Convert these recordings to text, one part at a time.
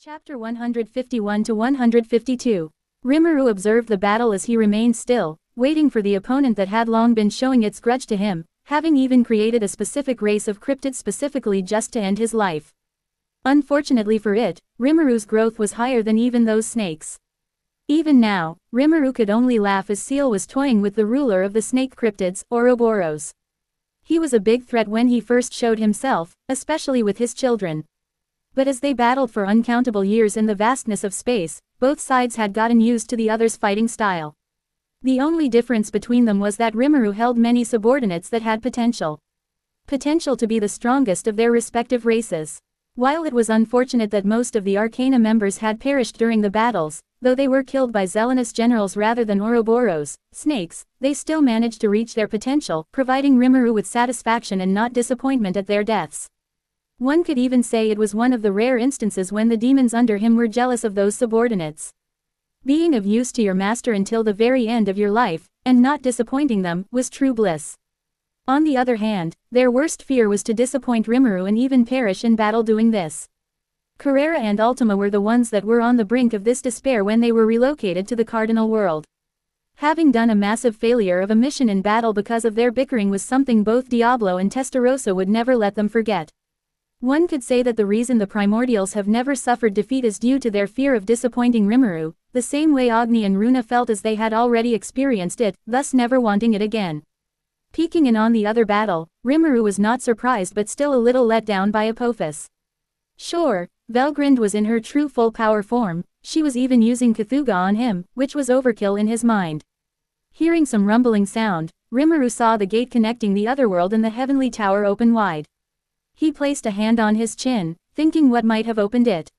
Chapter 151 to 152. Rimuru observed the battle as he remained still, waiting for the opponent that had long been showing its grudge to him, having even created a specific race of cryptids specifically just to end his life. Unfortunately for it, Rimuru's growth was higher than even those snakes. Even now, Rimuru could only laugh as Seal was toying with the ruler of the snake cryptids, Ouroboros. He was a big threat when he first showed himself, especially with his children. But as they battled for uncountable years in the vastness of space, both sides had gotten used to the other's fighting style. The only difference between them was that Rimuru held many subordinates that had potential. Potential to be the strongest of their respective races. While it was unfortunate that most of the Arcana members had perished during the battles, though they were killed by Zelenous generals rather than Ouroboros, snakes, they still managed to reach their potential, providing Rimuru with satisfaction and not disappointment at their deaths. One could even say it was one of the rare instances when the demons under him were jealous of those subordinates. Being of use to your master until the very end of your life, and not disappointing them, was true bliss. On the other hand, their worst fear was to disappoint Rimuru and even perish in battle doing this. Carrera and Ultima were the ones that were on the brink of this despair when they were relocated to the Cardinal World. Having done a massive failure of a mission in battle because of their bickering was something both Diablo and Testarossa would never let them forget. One could say that the reason the Primordials have never suffered defeat is due to their fear of disappointing Rimuru, the same way Agni and Runa felt as they had already experienced it, thus never wanting it again. Peeking in on the other battle, Rimuru was not surprised but still a little let down by Apophis. Sure, Velgrind was in her true full power form, she was even using Cthulhu on him, which was overkill in his mind. Hearing some rumbling sound, Rimuru saw the gate connecting the otherworld and the heavenly tower open wide. He placed a hand on his chin, thinking what might have opened it.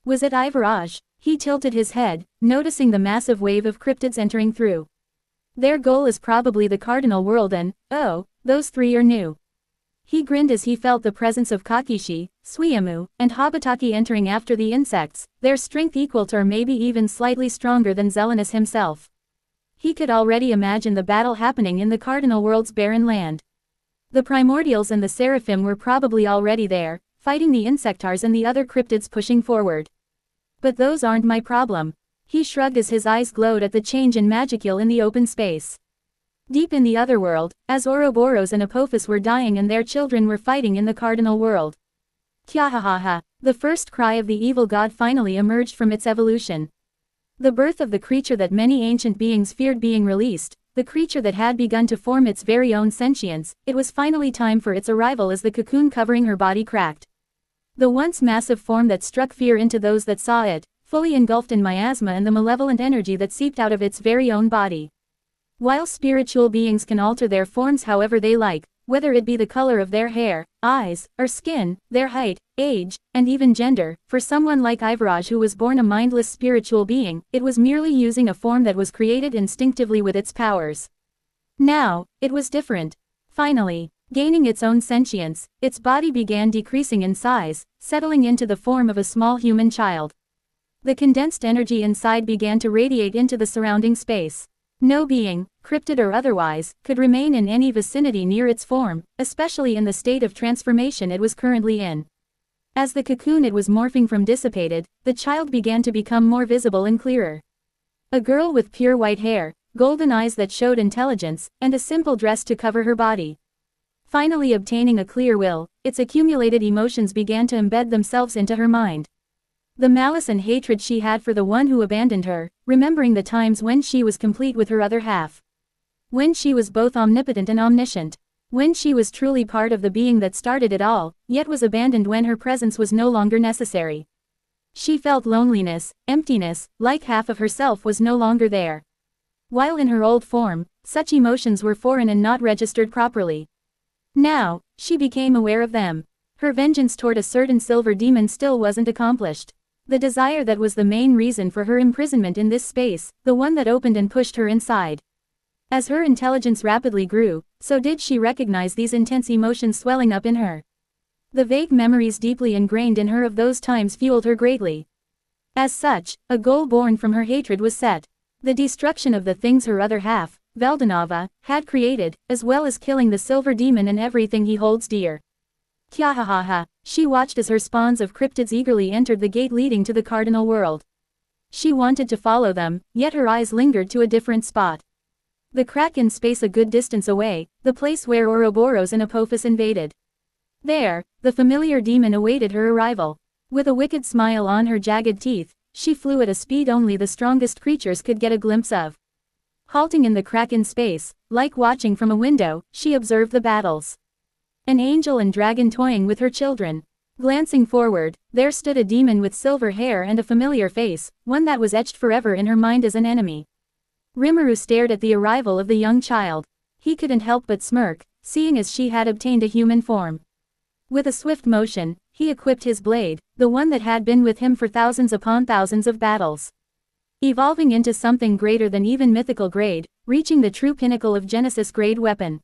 Was it Ivaraj? He tilted his head, noticing the massive wave of cryptids entering through. Their goal is probably the Cardinal World and, oh, those three are new. He grinned as he felt the presence of Kakishi, Suiamu, and Habataki entering after the insects, their strength equal to or maybe even slightly stronger than Zelenous himself. He could already imagine the battle happening in the Cardinal World's barren land. The Primordials and the Seraphim were probably already there, fighting the Insectars and the other cryptids pushing forward. But those aren't my problem. He shrugged as his eyes glowed at the change in Magicule in the open space. Deep in the otherworld, as Ouroboros and Apophis were dying and their children were fighting in the Cardinal World. Kyahahaha, the first cry of the evil god finally emerged from its evolution. The birth of the creature that many ancient beings feared being released. The creature that had begun to form its very own sentience, it was finally time for its arrival as the cocoon covering her body cracked. The once massive form that struck fear into those that saw it, fully engulfed in miasma and the malevolent energy that seeped out of its very own body. While spiritual beings can alter their forms however they like, whether it be the color of their hair, eyes, or skin, their height, age, and even gender, for someone like Ivaraj who was born a mindless spiritual being, it was merely using a form that was created instinctively with its powers. Now, it was different. Finally, gaining its own sentience, its body began decreasing in size, settling into the form of a small human child. The condensed energy inside began to radiate into the surrounding space. No being, cryptid or otherwise, could remain in any vicinity near its form, especially in the state of transformation it was currently in. As the cocoon it was morphing from dissipated, the child began to become more visible and clearer. A girl with pure white hair, golden eyes that showed intelligence, and a simple dress to cover her body. Finally obtaining a clear will, its accumulated emotions began to embed themselves into her mind. The malice and hatred she had for the one who abandoned her, remembering the times when she was complete with her other half. When she was both omnipotent and omniscient. When she was truly part of the being that started it all, yet was abandoned when her presence was no longer necessary. She felt loneliness, emptiness, like half of herself was no longer there. While in her old form, such emotions were foreign and not registered properly. Now, she became aware of them. Her vengeance toward a certain silver demon still wasn't accomplished. The desire that was the main reason for her imprisonment in this space, the one that opened and pushed her inside. As her intelligence rapidly grew, so did she recognize these intense emotions swelling up in her. The vague memories deeply ingrained in her of those times fueled her greatly. As such, a goal born from her hatred was set. The destruction of the things her other half, Valdanava, had created, as well as killing the silver demon and everything he holds dear. Kyahahaha. She watched as her spawns of cryptids eagerly entered the gate leading to the cardinal world. She wanted to follow them, yet her eyes lingered to a different spot. The crack in space a good distance away, the place where Ouroboros and Apophis invaded. There, the familiar demon awaited her arrival. With a wicked smile on her jagged teeth, she flew at a speed only the strongest creatures could get a glimpse of. Halting in the crack in space, like watching from a window, she observed the battles. An angel and dragon toying with her children. Glancing forward, there stood a demon with silver hair and a familiar face, one that was etched forever in her mind as an enemy. Rimuru stared at the arrival of the young child. He couldn't help but smirk, seeing as she had obtained a human form. With a swift motion, he equipped his blade, the one that had been with him for thousands upon thousands of battles. Evolving into something greater than even mythical grade, reaching the true pinnacle of Genesis grade weapon.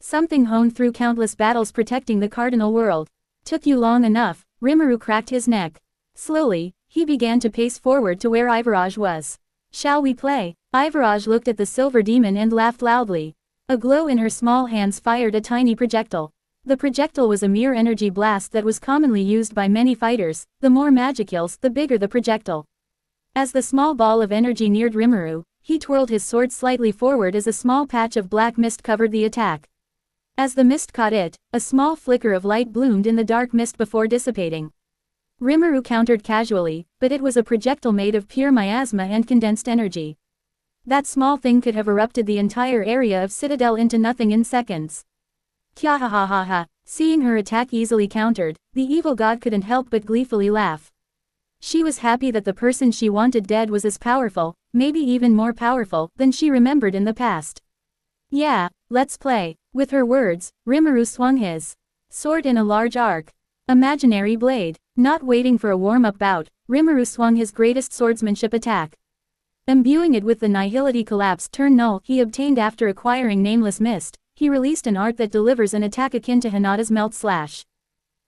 Something honed through countless battles protecting the cardinal world. Took you long enough, Rimuru cracked his neck. Slowly, he began to pace forward to where Ivaraj was. Shall we play? Ivaraj looked at the silver demon and laughed loudly. A glow in her small hands fired a tiny projectile. The projectile was a mere energy blast that was commonly used by many fighters. The more magicals, the bigger the projectile. As the small ball of energy neared Rimuru, he twirled his sword slightly forward as a small patch of black mist covered the attack. As the mist caught it, a small flicker of light bloomed in the dark mist before dissipating. Rimuru countered casually, but it was a projectile made of pure miasma and condensed energy. That small thing could have erupted the entire area of Citadel into nothing in seconds. Kyahahaha. Seeing her attack easily countered, the evil god couldn't help but gleefully laugh. She was happy that the person she wanted dead was as powerful, maybe even more powerful, than she remembered in the past. Yeah, let's play. With her words, Rimuru swung his sword in a large arc. Imaginary blade. Not waiting for a warm-up bout, Rimuru swung his greatest swordsmanship attack. Imbuing it with the nihility collapse turn null he obtained after acquiring Nameless Mist, he released an art that delivers an attack akin to Hinata's Melt Slash.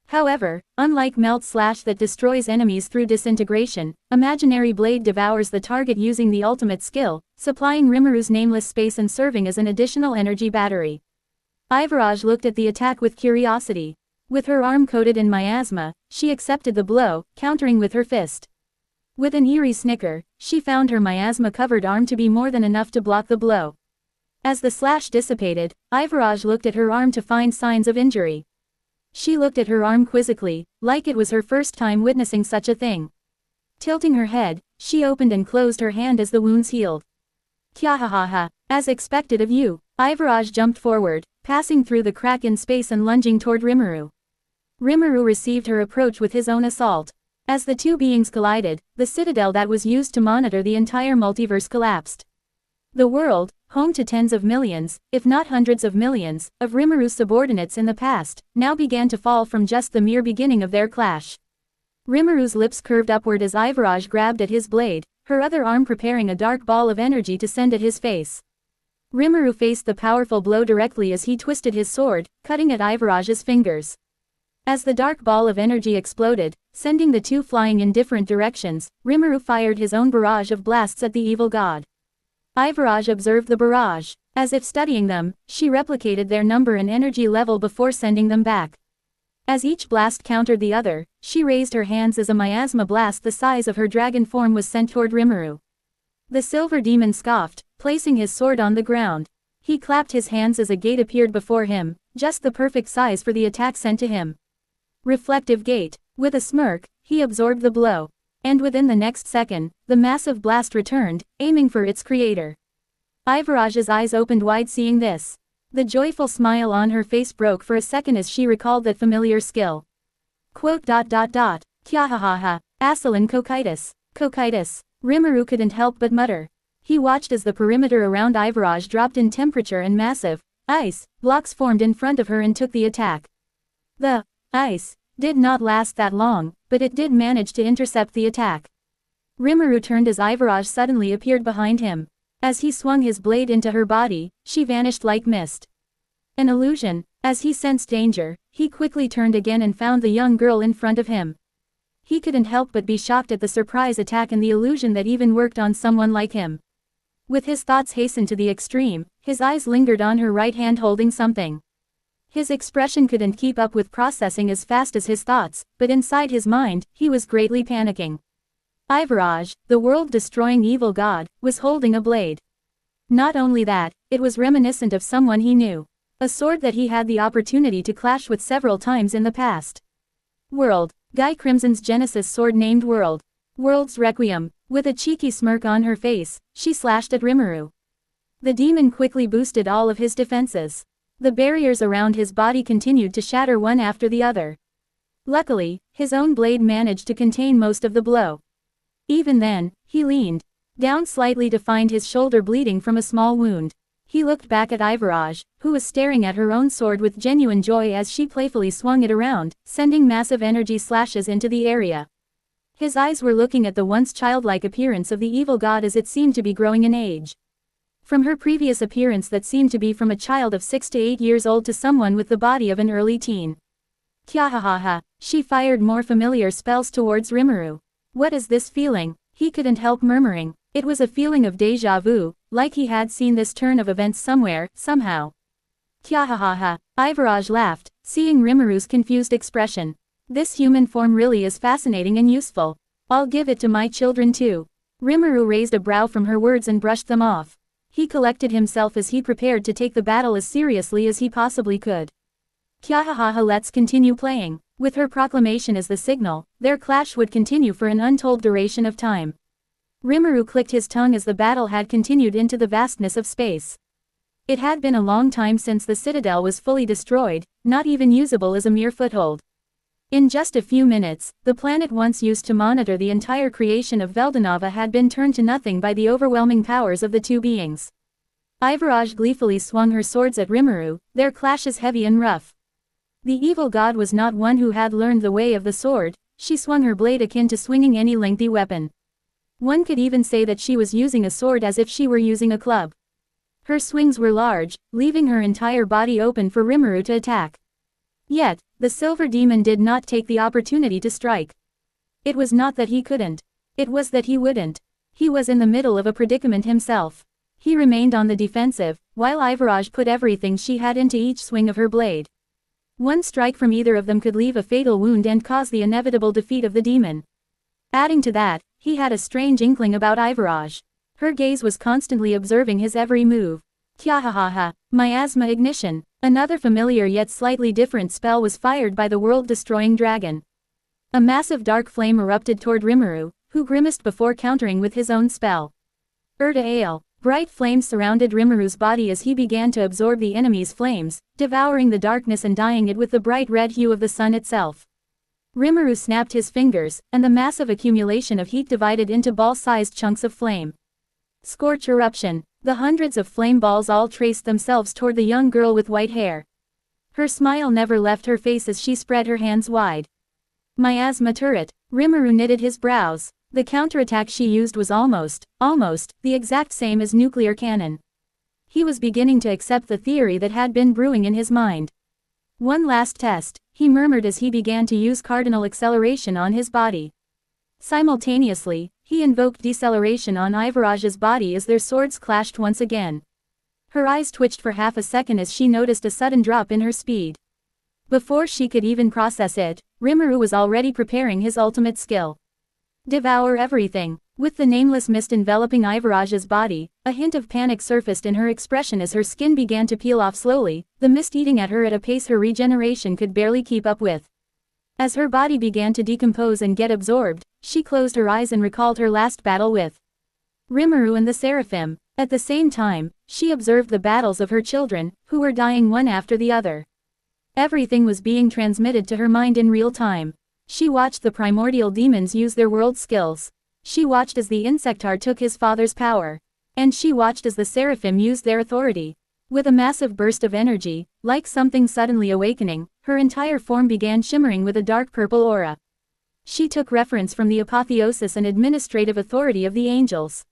However, unlike Melt Slash that destroys enemies through disintegration, Imaginary Blade devours the target using the ultimate skill, supplying Rimuru's nameless space and serving as an additional energy battery. Ivaraj looked at the attack with curiosity. With her arm coated in miasma, she accepted the blow, countering with her fist. With an eerie snicker, she found her miasma-covered arm to be more than enough to block the blow. As the slash dissipated, Ivaraj looked at her arm to find signs of injury. She looked at her arm quizzically, like it was her first time witnessing such a thing. Tilting her head, she opened and closed her hand as the wounds healed. Kyahahaha. As expected of you, Ivaraj jumped forward, passing through the crack in space and lunging toward Rimuru. Rimuru received her approach with his own assault. As the two beings collided, the citadel that was used to monitor the entire multiverse collapsed. The world, home to tens of millions, if not hundreds of millions, of Rimuru's subordinates in the past, now began to fall from just the mere beginning of their clash. Rimuru's lips curved upward as Ivaraj grabbed at his blade, her other arm preparing a dark ball of energy to send at his face. Rimuru faced the powerful blow directly as he twisted his sword, cutting at Ivaraj's fingers. As the dark ball of energy exploded, sending the two flying in different directions, Rimuru fired his own barrage of blasts at the evil god. Ivaraj observed the barrage. As if studying them, she replicated their number and energy level before sending them back. As each blast countered the other, she raised her hands as a miasma blast the size of her dragon form was sent toward Rimuru. The silver demon scoffed, placing his sword on the ground. He clapped his hands as a gate appeared before him, just the perfect size for the attack sent to him. Reflective gate. With a smirk, he absorbed the blow. And within the next second, the massive blast returned, aiming for its creator. Ivaraj's eyes opened wide seeing this. The joyful smile on her face broke for a second as she recalled that familiar skill. Kyahahaha. Asalan Cocytus. Cocytus. Rimuru couldn't help but mutter. He watched as the perimeter around Ivaraj dropped in temperature and massive ice blocks formed in front of her and took the attack. The ice did not last that long, but it did manage to intercept the attack. Rimuru turned as Ivaraj suddenly appeared behind him. As he swung his blade into her body, she vanished like mist. An illusion. As he sensed danger, he quickly turned again and found the young girl in front of him. He couldn't help but be shocked at the surprise attack and the illusion that even worked on someone like him. With his thoughts hastened to the extreme, his eyes lingered on her right hand holding something. His expression couldn't keep up with processing as fast as his thoughts, but inside his mind, he was greatly panicking. Ivaraj, the world-destroying evil god, was holding a blade. Not only that, it was reminiscent of someone he knew. A sword that he had the opportunity to clash with several times in the past. World. Guy Crimson's Genesis sword named World. World's Requiem. With a cheeky smirk on her face, she slashed at Rimuru. The demon quickly boosted all of his defenses. The barriers around his body continued to shatter one after the other. Luckily, his own blade managed to contain most of the blow. Even then, he leaned down slightly to find his shoulder bleeding from a small wound. He looked back at Ivaraj, who was staring at her own sword with genuine joy as she playfully swung it around, sending massive energy slashes into the area. His eyes were looking at the once childlike appearance of the evil god as it seemed to be growing in age. From her previous appearance that seemed to be from a child of 6 to 8 years old to someone with the body of an early teen. Kyahahaha, she fired more familiar spells towards Rimuru. What is this feeling? He couldn't help murmuring. It was a feeling of déjà vu, like he had seen this turn of events somewhere, somehow. Kyahahaha, Ivaraj laughed, seeing Rimuru's confused expression. This human form really is fascinating and useful. I'll give it to my children too. Rimuru raised a brow from her words and brushed them off. He collected himself as he prepared to take the battle as seriously as he possibly could. Kyahahaha, let's continue playing. With her proclamation as the signal, their clash would continue for an untold duration of time. Rimuru clicked his tongue as the battle had continued into the vastness of space. It had been a long time since the citadel was fully destroyed, not even usable as a mere foothold. In just a few minutes, the planet once used to monitor the entire creation of Veldanava had been turned to nothing by the overwhelming powers of the two beings. Ivaraj gleefully swung her swords at Rimuru, their clashes heavy and rough. The evil god was not one who had learned the way of the sword, she swung her blade akin to swinging any lengthy weapon. One could even say that she was using a sword as if she were using a club. Her swings were large, leaving her entire body open for Rimuru to attack. Yet, the silver demon did not take the opportunity to strike. It was not that he couldn't. It was that he wouldn't. He was in the middle of a predicament himself. He remained on the defensive, while Ivaraj put everything she had into each swing of her blade. One strike from either of them could leave a fatal wound and cause the inevitable defeat of the demon. Adding to that, he had a strange inkling about Ivaraj. Her gaze was constantly observing his every move. Kyahahaha, miasma ignition. Another familiar yet slightly different spell was fired by the world-destroying dragon. A massive dark flame erupted toward Rimuru, who grimaced before countering with his own spell. Urta Ale. Bright flames surrounded Rimuru's body as he began to absorb the enemy's flames, devouring the darkness and dyeing it with the bright red hue of the sun itself. Rimuru snapped his fingers, and the massive accumulation of heat divided into ball-sized chunks of flame. Scorch eruption. The hundreds of flame balls all traced themselves toward the young girl with white hair. Her smile never left her face as she spread her hands wide. Miasma turret. Rimuru knitted his brows. The counterattack she used was almost, the exact same as nuclear cannon. He was beginning to accept the theory that had been brewing in his mind. One last test, he murmured as he began to use cardinal acceleration on his body. Simultaneously, he invoked deceleration on Ivaraj's body as their swords clashed once again. Her eyes twitched for half a second as she noticed a sudden drop in her speed. Before she could even process it, Rimuru was already preparing his ultimate skill. Devour everything. With the nameless mist enveloping Ivaraj's body, a hint of panic surfaced in her expression as her skin began to peel off slowly, the mist eating at her at a pace her regeneration could barely keep up with. As her body began to decompose and get absorbed, she closed her eyes and recalled her last battle with Rimuru and the Seraphim. At the same time, she observed the battles of her children, who were dying one after the other. Everything was being transmitted to her mind in real time. She watched the primordial demons use their world skills. She watched as the Insectar took his father's power. And she watched as the Seraphim used their authority. With a massive burst of energy, like something suddenly awakening, her entire form began shimmering with a dark purple aura. She took reference from the apotheosis and administrative authority of the angels.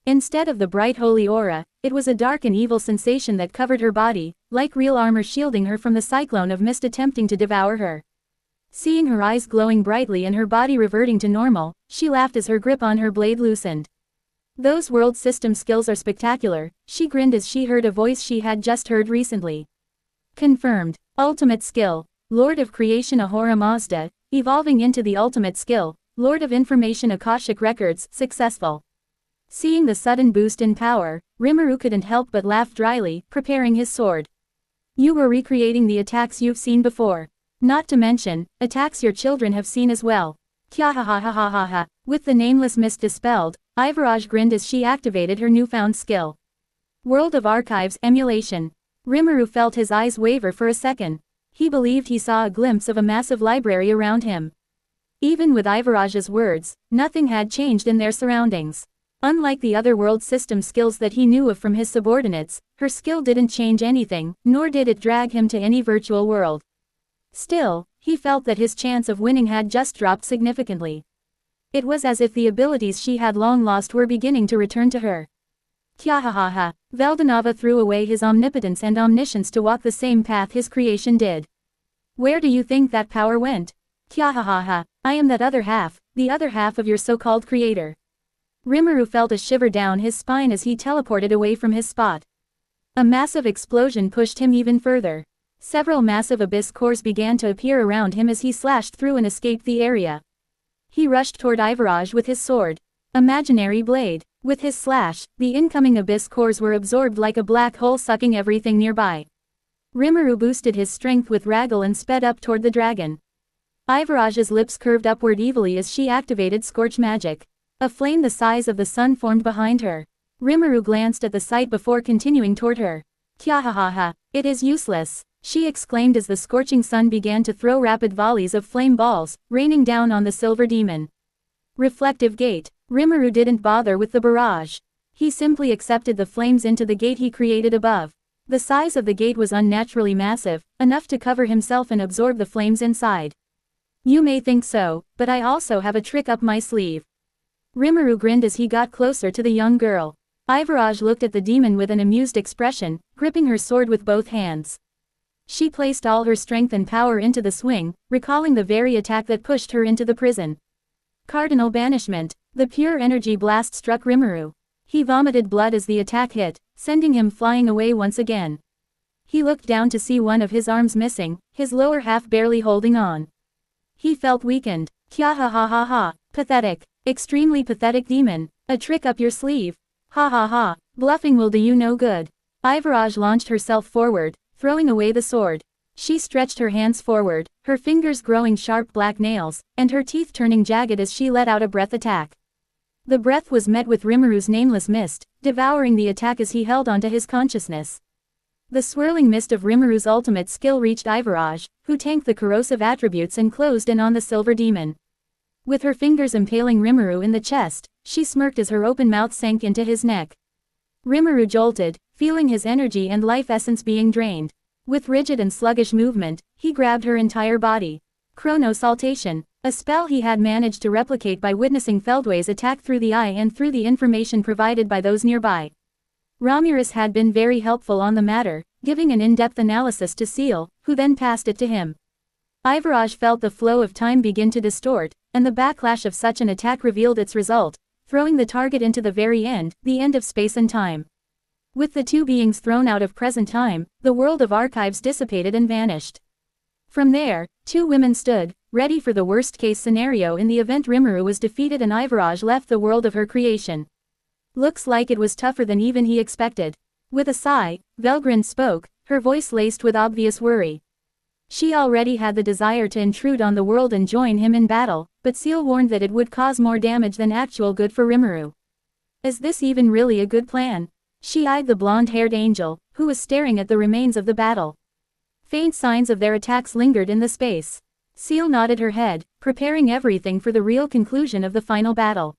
Instead of the bright holy aura, it was a dark and evil sensation that covered her body, like real armor shielding her from the cyclone of mist attempting to devour her. Seeing her eyes glowing brightly and her body reverting to normal, she laughed as her grip on her blade loosened. Those world system skills are spectacular, she grinned as she heard a voice she had just heard recently. Confirmed. Ultimate skill. Lord of Creation Ahura Mazda, evolving into the ultimate skill, Lord of Information Akashic Records, successful. Seeing the sudden boost in power, Rimuru couldn't help but laugh dryly, preparing his sword. You were recreating the attacks you've seen before. Not to mention, attacks your children have seen as well. Kya ha ha ha ha ha ha. With the nameless mist dispelled, Ivaraj grinned as she activated her newfound skill. World of Archives Emulation. Rimuru felt his eyes waver for a second. He believed he saw a glimpse of a massive library around him. Even with Ivaraj's words, nothing had changed in their surroundings. Unlike the other world system skills that he knew of from his subordinates, her skill didn't change anything, nor did it drag him to any virtual world. Still, he felt that his chance of winning had just dropped significantly. It was as if the abilities she had long lost were beginning to return to her. Kya ha ha ha. Veldanava threw away his omnipotence and omniscience to walk the same path his creation did. Where do you think that power went? Kya ha ha ha. I am that other half, the other half of your so-called creator. Rimuru felt a shiver down his spine as he teleported away from his spot. A massive explosion pushed him even further. Several massive abyss cores began to appear around him as he slashed through and escaped the area. He rushed toward Ivaraj with his sword. Imaginary blade. With his slash, the incoming abyss cores were absorbed like a black hole sucking everything nearby. Rimuru boosted his strength with Raggle and sped up toward the dragon. Ivaraj's lips curved upward evilly as she activated Scorch Magic. A flame the size of the sun formed behind her. Rimuru glanced at the sight before continuing toward her. Kya ha ha ha. It is useless, she exclaimed as the scorching sun began to throw rapid volleys of flame balls, raining down on the silver demon. Reflective Gate. Rimuru didn't bother with the barrage. He simply accepted the flames into the gate he created above. The size of the gate was unnaturally massive, enough to cover himself and absorb the flames inside. You may think so, but I also have a trick up my sleeve. Rimuru grinned as he got closer to the young girl. Ivaraj looked at the demon with an amused expression, gripping her sword with both hands. She placed all her strength and power into the swing, recalling the very attack that pushed her into the prison. Cardinal Banishment. The pure energy blast struck Rimuru. He vomited blood as the attack hit, sending him flying away once again. He looked down to see one of his arms missing, his lower half barely holding on. He felt weakened. Kya ha ha ha ha. Pathetic. Extremely pathetic demon. A trick up your sleeve. Ha ha ha. Bluffing will do you no good. Ivaraj launched herself forward, throwing away the sword. She stretched her hands forward, her fingers growing sharp black nails, and her teeth turning jagged as she let out a breath attack. The breath was met with Rimuru's nameless mist, devouring the attack as he held onto his consciousness. The swirling mist of Rimuru's ultimate skill reached Ivaraj, who tanked the corrosive attributes and closed in on the silver demon. With her fingers impaling Rimuru in the chest, she smirked as her open mouth sank into his neck. Rimuru jolted, feeling his energy and life essence being drained. With rigid and sluggish movement, he grabbed her entire body. Chronosaltation, a spell he had managed to replicate by witnessing Feldway's attack through the eye and through the information provided by those nearby. Ramirez had been very helpful on the matter, giving an in-depth analysis to Seal, who then passed it to him. Ivaraj felt the flow of time begin to distort, and the backlash of such an attack revealed its result, throwing the target into the very end, the end of space and time. With the two beings thrown out of present time, the world of archives dissipated and vanished. From there, two women stood, ready for the worst-case scenario in the event Rimuru was defeated and Ivaraj left the world of her creation. Looks like it was tougher than even he expected. With a sigh, Velgrin spoke, her voice laced with obvious worry. She already had the desire to intrude on the world and join him in battle, but Seal warned that it would cause more damage than actual good for Rimuru. Is this even really a good plan? She eyed the blonde-haired angel, who was staring at the remains of the battle. Faint signs of their attacks lingered in the space. Seal nodded her head, preparing everything for the real conclusion of the final battle.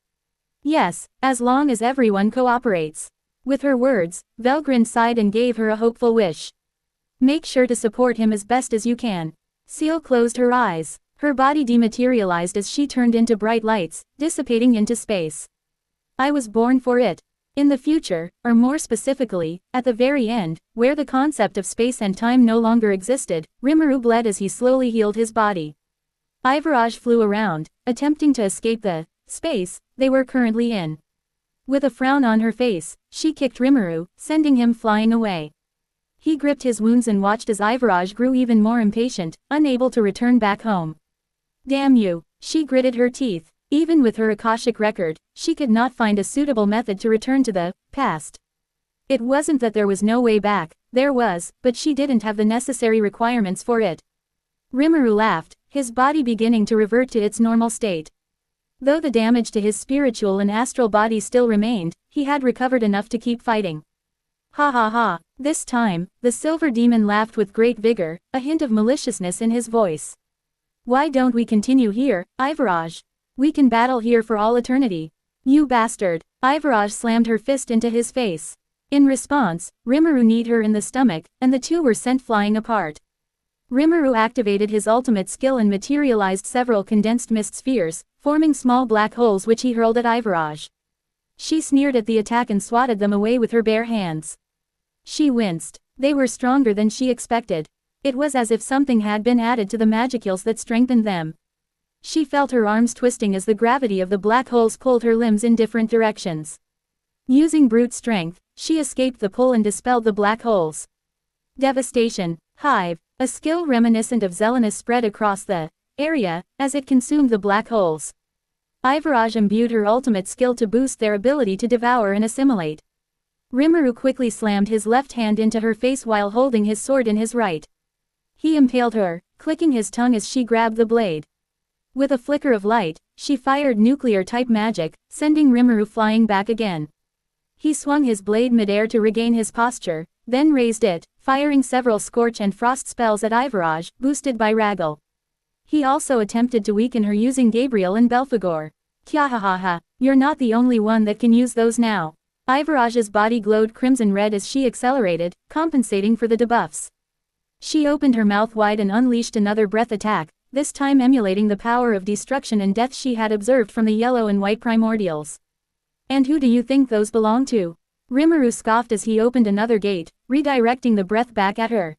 Yes, as long as everyone cooperates. With her words, Velgrin sighed and gave her a hopeful wish. Make sure to support him as best as you can. Seal closed her eyes. Her body dematerialized as she turned into bright lights, dissipating into space. I was born for it. In the future, or more specifically, at the very end, where the concept of space and time no longer existed, Rimuru bled as he slowly healed his body. Ivaraj flew around, attempting to escape the space they were currently in. With a frown on her face, she kicked Rimuru, sending him flying away. He gripped his wounds and watched as Ivaraj grew even more impatient, unable to return back home. Damn you, she gritted her teeth. Even with her Akashic record, she could not find a suitable method to return to the past. It wasn't that there was no way back, there was, but she didn't have the necessary requirements for it. Rimuru laughed, his body beginning to revert to its normal state. Though the damage to his spiritual and astral body still remained, he had recovered enough to keep fighting. Ha ha ha, this time, the silver demon laughed with great vigor, a hint of maliciousness in his voice. Why don't we continue here, Ivaraj? We can battle here for all eternity. You bastard! Ivaraj slammed her fist into his face. In response, Rimuru kneed her in the stomach, and the two were sent flying apart. Rimuru activated his ultimate skill and materialized several condensed mist spheres, forming small black holes which he hurled at Ivaraj. She sneered at the attack and swatted them away with her bare hands. She winced. They were stronger than she expected. It was as if something had been added to the magicals that strengthened them. She felt her arms twisting as the gravity of the black holes pulled her limbs in different directions. Using brute strength, she escaped the pull and dispelled the black holes. Devastation. Hive. A skill reminiscent of Zelenus spread across the area, as it consumed the black holes. Ivaraj imbued her ultimate skill to boost their ability to devour and assimilate. Rimuru quickly slammed his left hand into her face while holding his sword in his right. He impaled her, clicking his tongue as she grabbed the blade. With a flicker of light, she fired nuclear-type magic, sending Rimuru flying back again. He swung his blade midair to regain his posture, then raised it, firing several scorch and frost spells at Ivaraj, boosted by Ragel. He also attempted to weaken her using Gabriel and Belphegor. Kyahahaha, you're not the only one that can use those now. Ivaraj's body glowed crimson red as she accelerated, compensating for the debuffs. She opened her mouth wide and unleashed another breath attack, this time emulating the power of destruction and death she had observed from the yellow and white primordials. And who do you think those belong to? Rimuru scoffed as he opened another gate, redirecting the breath back at her.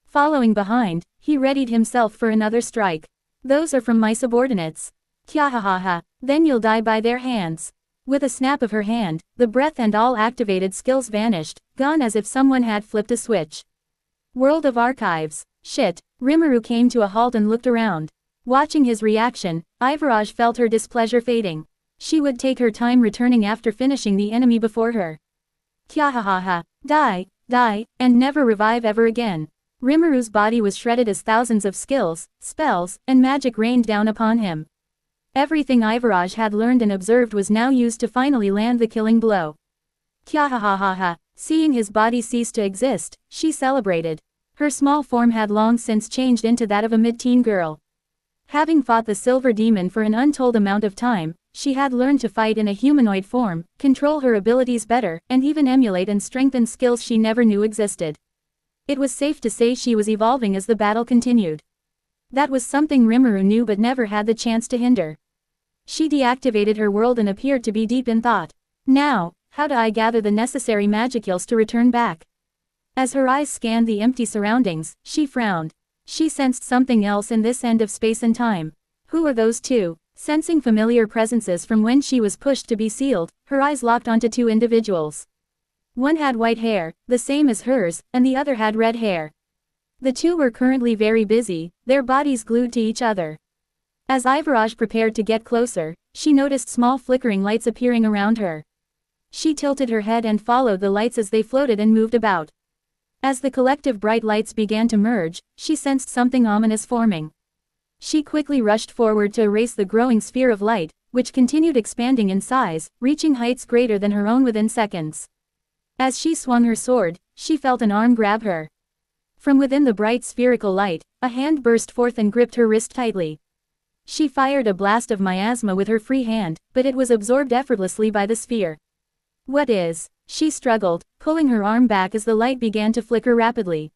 Following behind, he readied himself for another strike. Those are from my subordinates. Kyahahaha, then you'll die by their hands. With a snap of her hand, the breath and all activated skills vanished, gone as if someone had flipped a switch. World of Archives. Shit. Rimuru came to a halt and looked around. Watching his reaction, Ivaraj felt her displeasure fading. She would take her time returning after finishing the enemy before her. Kyahahaha. Die, and never revive ever again. Rimuru's body was shredded as thousands of skills, spells, and magic rained down upon him. Everything Ivaraj had learned and observed was now used to finally land the killing blow. Kyahahaha. Seeing his body cease to exist, she celebrated. Her small form had long since changed into that of a mid-teen girl. Having fought the silver demon for an untold amount of time, she had learned to fight in a humanoid form, control her abilities better, and even emulate and strengthen skills she never knew existed. It was safe to say she was evolving as the battle continued. That was something Rimuru knew but never had the chance to hinder. She deactivated her world and appeared to be deep in thought. Now, how do I gather the necessary magicals to return back? As her eyes scanned the empty surroundings, she frowned. She sensed something else in this end of space and time. Who are those two? Sensing familiar presences from when she was pushed to be sealed, her eyes locked onto two individuals. One had white hair, the same as hers, and the other had red hair. The two were currently very busy, their bodies glued to each other. As Ivaraj prepared to get closer, she noticed small flickering lights appearing around her. She tilted her head and followed the lights as they floated and moved about. As the collective bright lights began to merge, she sensed something ominous forming. She quickly rushed forward to erase the growing sphere of light, which continued expanding in size, reaching heights greater than her own within seconds. As she swung her sword, she felt an arm grab her. From within the bright spherical light, a hand burst forth and gripped her wrist tightly. She fired a blast of miasma with her free hand, but it was absorbed effortlessly by the sphere. What is? She struggled, pulling her arm back as the light began to flicker rapidly.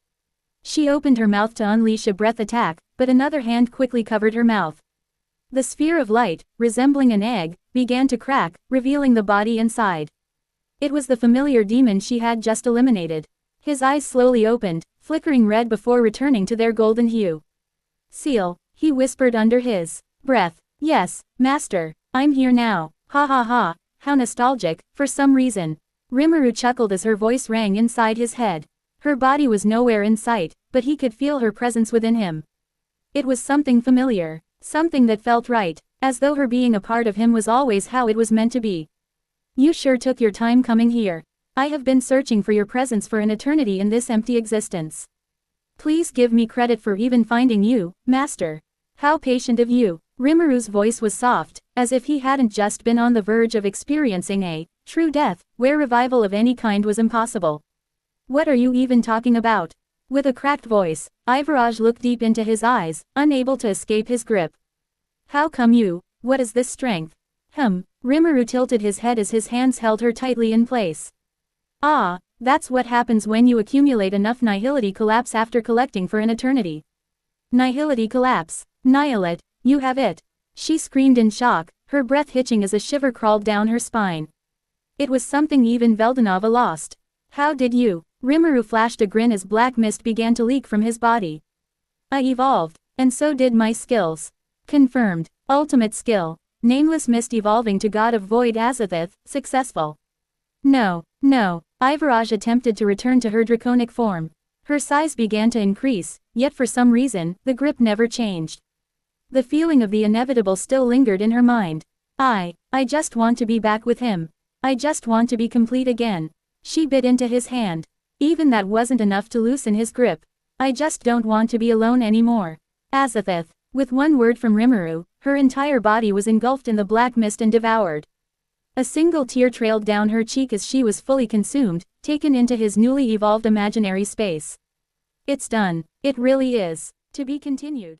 She opened her mouth to unleash a breath attack, but another hand quickly covered her mouth. The sphere of light, resembling an egg, began to crack, revealing the body inside. It was the familiar demon she had just eliminated. His eyes slowly opened, flickering red before returning to their golden hue. Seal, he whispered under his breath. Yes, master, I'm here now. Ha ha ha, how nostalgic, for some reason. Rimuru chuckled as her voice rang inside his head. Her body was nowhere in sight, but he could feel her presence within him. It was something familiar, something that felt right, as though her being a part of him was always how it was meant to be. You sure took your time coming here. I have been searching for your presence for an eternity in this empty existence. Please give me credit for even finding you, Master. How patient of you. Rimuru's voice was soft, as if he hadn't just been on the verge of experiencing a true death, where revival of any kind was impossible. What are you even talking about? With a cracked voice, Ivaraj looked deep into his eyes, unable to escape his grip. How come you? What is this strength? Rimuru tilted his head as his hands held her tightly in place. Ah, that's what happens when you accumulate enough nihility collapse after collecting for an eternity. Nihility collapse. Nihilate, you have it. She screamed in shock, her breath hitching as a shiver crawled down her spine. It was something even Veldanova lost. How did you? Rimuru flashed a grin as black mist began to leak from his body. I evolved, and so did my skills. Confirmed. Ultimate skill. Nameless mist evolving to God of Void Azathoth, successful. No. Ivaraj attempted to return to her draconic form. Her size began to increase, yet for some reason, the grip never changed. The feeling of the inevitable still lingered in her mind. I just want to be back with him. I just want to be complete again. She bit into his hand. Even that wasn't enough to loosen his grip. I just don't want to be alone anymore. Azathoth. With one word from Rimuru, her entire body was engulfed in the black mist and devoured. A single tear trailed down her cheek as she was fully consumed, taken into his newly evolved imaginary space. It's done. It really is. To be continued.